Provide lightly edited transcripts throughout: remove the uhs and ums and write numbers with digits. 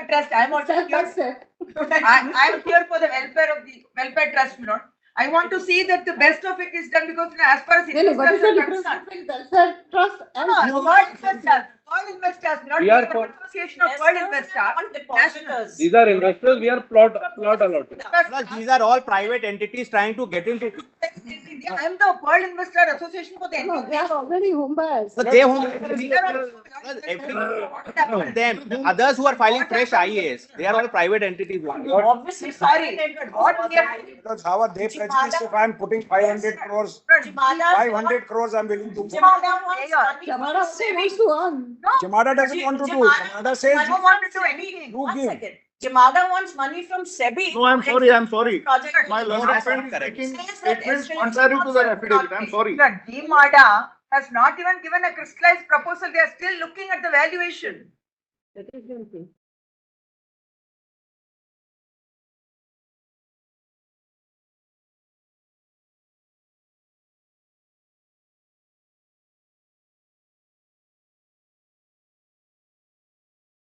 trust. I'm also here. I'm here for the welfare of the welfare trust, Lord. I want to see that the best of it is done because as far as No, what is the investors are difference concerned. between welfare trust and Pearl investors, not We are the for- association of Pearl investors. These are investors. We are plot allotted. These are all private entities trying to get into. I am the Pearl Investor Association for the no, they are already home buyers. So they who them, others who are filing fresh IAs, they are all private entities. Obviously, sorry. What we are Because how are they prejudiced if I am putting 500 crores? 500 crores I'm willing to put. Jamada also wants to earn. Jamada doesn't want to do. Jamada says I don't want to do anything. you give. Jamada wants money from SEBI. No, I'm sorry. Project. My learned friend is Correct. making statements contrary to the affidavit. I'm sorry. Jamada has not even given a crystallized proposal. They are still looking at the valuation.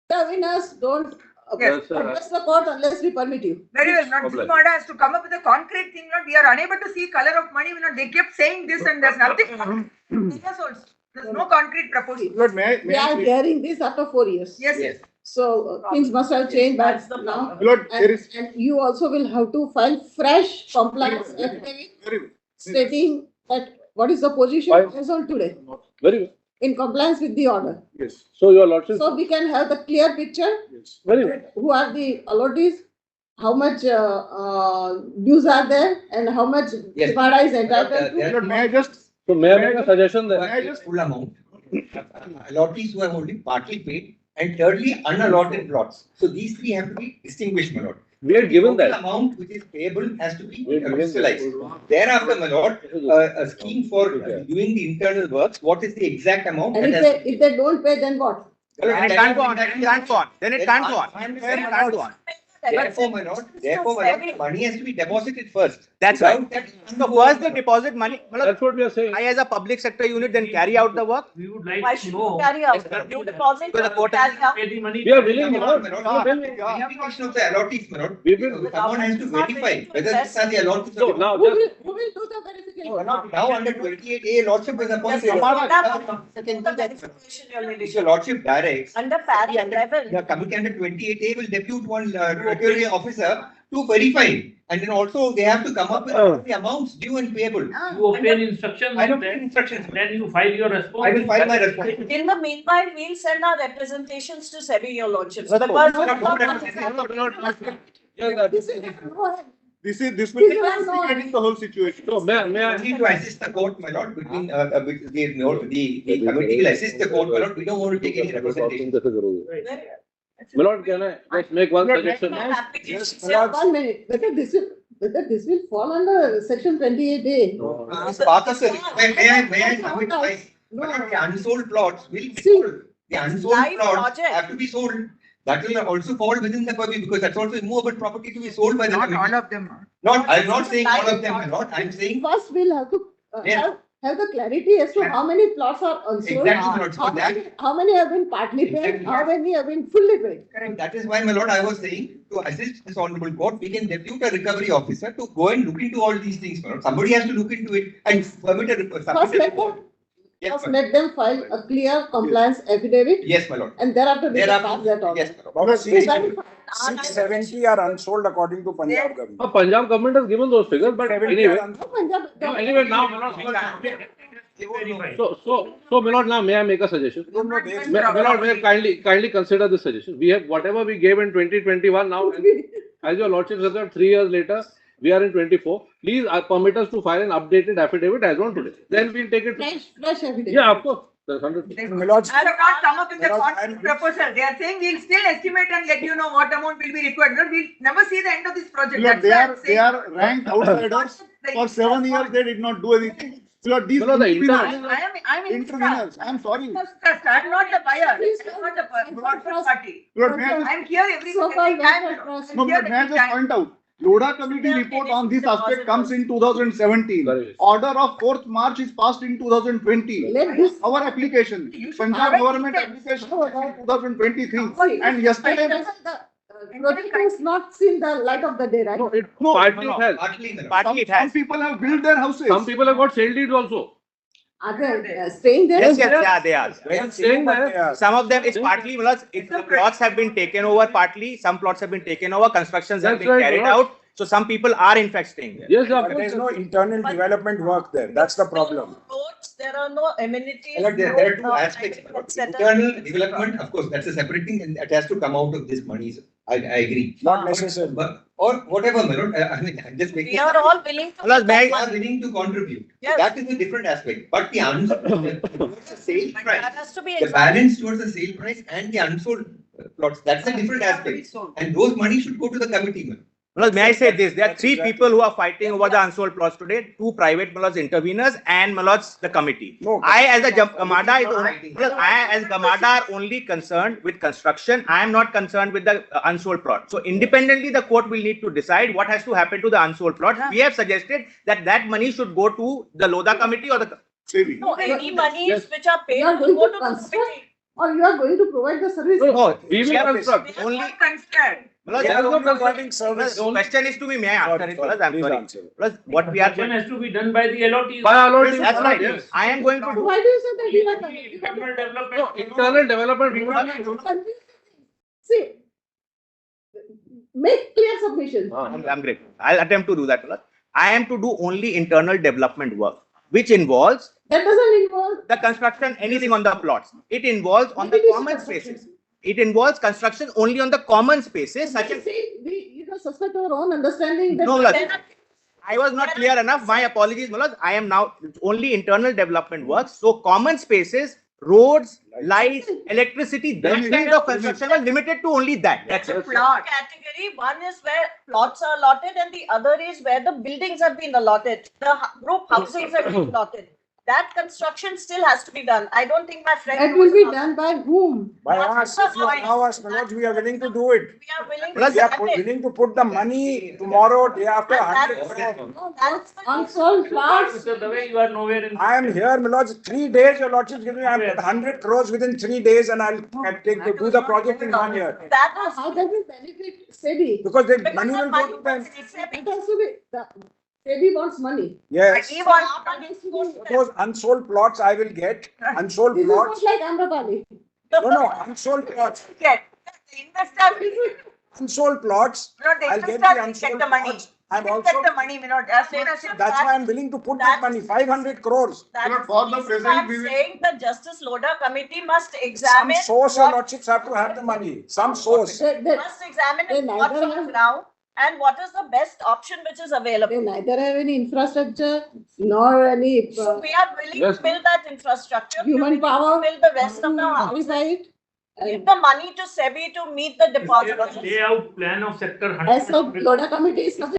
The winners don't Yes, address the court unless we permit you. Very well. Not Jamada has to come up with a concrete thing. Not we are unable to see color of money. They kept saying this and there's nothing. There's no concrete proposal. Lord, may We are I hearing this after 4 years. Yes. So things must have changed back now. Lord, there is And you also will have to file fresh compliance affidavit very well. stating that what is the position Fine. as on today Very well. in compliance with the order. Yes. So your lordship. So we can have the clear picture. Yes. Very well. Who are the allottees, how much dues are there, and how much Yes. Jamada is entitled to. Lord, may I just So may I make a suggestion may there? I just Full amount. Allottees who have only partly paid, and thirdly, unallotted plots. So these three have to be distinguished, my lord. We had given Total that. amount which is payable has to be We had given crystallized. that. Thereafter, my lord, This is- a scheme for doing the internal works, what is the exact amount? And if they don't pay, then what? Then it can't go on. Then it can't go on. Then it can't go on. I understand, Then it my can't go lord. on. Therefore, my lord, money has to be deposited first. That's right. Without that, So first they deposit money. That's what we are saying. I as a public sector unit then carry out the work. We would like Why to should know. you carry out? You deposit, To the court. carry out. Pay the money. We are willing, My my lord, lord. my lord, Tell me. verification of the allottees, my lord. We will. Someone has to verify whether these are the allottees. So or now Who just will do the verification? Now under 28A, lordship is appointed. Yes, Jamada- the verification you're If your lordship directs, under parallel level. the committee under 28A will depute one regulatory officer to verify. And then also they have to come up with the amounts due and payable. You obtain instructions. I don't then- get instructions. Then you file your response. I will file my response. In the meanwhile, we'll send our representations to SEBI, your lordships. Brother, Because- yes, that- This is go ahead. this will This is not- complicate the whole situation. So may I? Only to assist the court, my lord, between the committee will assist the court, my lord. We don't want to take any representation. My lord, can I just make one suggestion? I'm happy to Yes, say- 1 minute. Whether this will fall under section 28A. Mr. Parker, may I submit my, No. my lord, the unsold plots will be See. sold. The unsold Live plots project. have to be sold. That will also fall within the purview because that's also immovable property to be sold by the Not committee. all of them. Not, I'm not saying all of them, my lord. I'm saying First, we'll have to Yeah. have the clarity as to how many plots are unsold. Exactly, my lord. So How many have been partly paid, Exactly. how many have been fully paid. correct. That is why, my lord, I was saying to assist this honorable court, we can depute a recovery officer to go and look into all these things, my lord. Somebody has to look into it and submit a First, submit a let report. them, Yes, first my lord. let them file a clear compliance affidavit Yes, my lord. and thereafter we can pass that Thereafter, on. yes, my lord. About Please 670 are unsold according to Punjab government. Punjab government has given those figures, but 70 anyway. are unsold. No, Punjab- No, anyway, now, my lord, Verify. so, my lord, now may I make a suggestion? No, no, they- My lord, may I kindly consider this suggestion. We have whatever we gave in 2021 now, as your lordship said that 3 years later, we are in 24. Please permit us to file an updated affidavit as on today. Then we'll take it. Fresh affidavit. Yeah, of course. There's 100. My lords, They have not come up with the Because concrete I'm- proposal. They are saying we'll still estimate and let you know what amount will be required. No, we'll never see the end of this project. Lord, That's why I'm they saying. are ranked outsiders. For 7 years, they did not do anything. Lord, these No, the interveners, I'm in interveners, I'm sorry. trust. I'm not the buyer. Please I'm not the don't third trust. party. Lord, may I just I'm here every So-called time. welfare trust. No, but may I just point out, Lodha committee report on this aspect comes in 2017. Correct. Order of 4th March is passed in 2020. Let this. Our application, Punjab government application was 2023. And yesterday, project has not seen the light of the day, right? No, it No, partly no, has. Partly, Madam. Partly it Some has. people have built their houses. Some people have got sale deeds also. Are they staying there? Yes, Yes. yeah, they are. I'm saying that. Some of them is partly, because the plots have been taken over partly, some plots have been taken over, constructions have That's been right, carried Manoj. out. So some people are in fact staying there. Yes, of But course. there's no internal development work there. That's the problem. Roads, there are no amenities. Like there are two no, aspects. et cetera. Internal development, of course, that's a separate thing and it has to come out of this money. Sir. I agree. Not necessary. But, or whatever, Melon, I mean, I'm just making. We are all willing to. Plus, may They I- are willing to contribute. Yes. That is a different aspect. But the towards the sale But price, that has to be the examined. balance towards the sale price and the unsold plots, that's a different aspect. And those money should go to the committee. Man. Well, may I say this? There are That's three exactly- people who are fighting over the unsold plots today. Two private interveners and the committee. No, I as a Gamada is No, only, I as Gamada are only concerned with construction. I am not concerned with the unsold plot. So independently, the court will need to decide what has to happen to the unsold plots. We have suggested that that money should go to the Lodha committee or the. Saving. No, any monies Yes. which are paid You are will going go to to the construct? committee. Or you are going to provide the service? No, We will construct. only. They There are is no only construction. providing service. The question is to me. May I answer it? Plus, I'm Please sorry. answer. Plus, what we are. Construction has to be done by the LOTs. By allotting. That's right. Yes. I am going to So do. why do you say that you are Internal No, development. internal development, we will confusing? See, make clear submissions. I'm great. I'll attempt to do that. I am to do only internal development work, which involves That doesn't involve. the construction, anything on the plots. It involves on the Maybe common construction. spaces. It involves construction only on the common spaces such as. See, we suspect our own understanding that. No, Mulad, Then I was not clear enough. My apologies, Mulad. I am now only internal development works. So common spaces, roads, lights, electricity, that kind of construction was limited to only that. That's it. plot category, one is where plots are allotted and the other is where the buildings have been allotted, the group housings have been allotted. That construction still has to be done. I don't think my friend. That will be knows about done by whom? By That's us, the if you point. allow us, Manoj, we are willing to do it. it. We are willing Plus, to We are fund it. willing to put the money tomorrow, day after, And 100 that's- crore. No, That's the- unsold plots. Mr. Dave, you are nowhere in. I am here, Manoj, 3 days, your lordship giving me, I put 100 crores within 3 days and I'll take to do the project in 1 year. That Now, was. how does it benefit SEBI? Because the Because money the will money go to them. was It has to be, the SEBI wants money. Yes. We want our money to go to them. Those unsold plots I will get, unsold This is not plots. like Amrapali. No, unsold plots, Get, the investor, unsold plots. you know, the I'll get investor the will get unsold the money. plots. I'm He'll also, get the money, you know, as soon as. that's why I'm willing to put that money, 500 crores. That But is for the the reason present, I'm we will- saying the Justice Lodha committee must Some examine. source, your what- lordships have to have the money, some source. They Must examine they it, what's neither on have- ground and what is the best option which is available. neither have any infrastructure nor any So we are willing Yes. to build that infrastructure. We are human willing to power. Build the rest of the house. Modify it. Give And the money to SEBI to meet the deposit. Layout plan of sector as of 100. Lodha committee is nothing.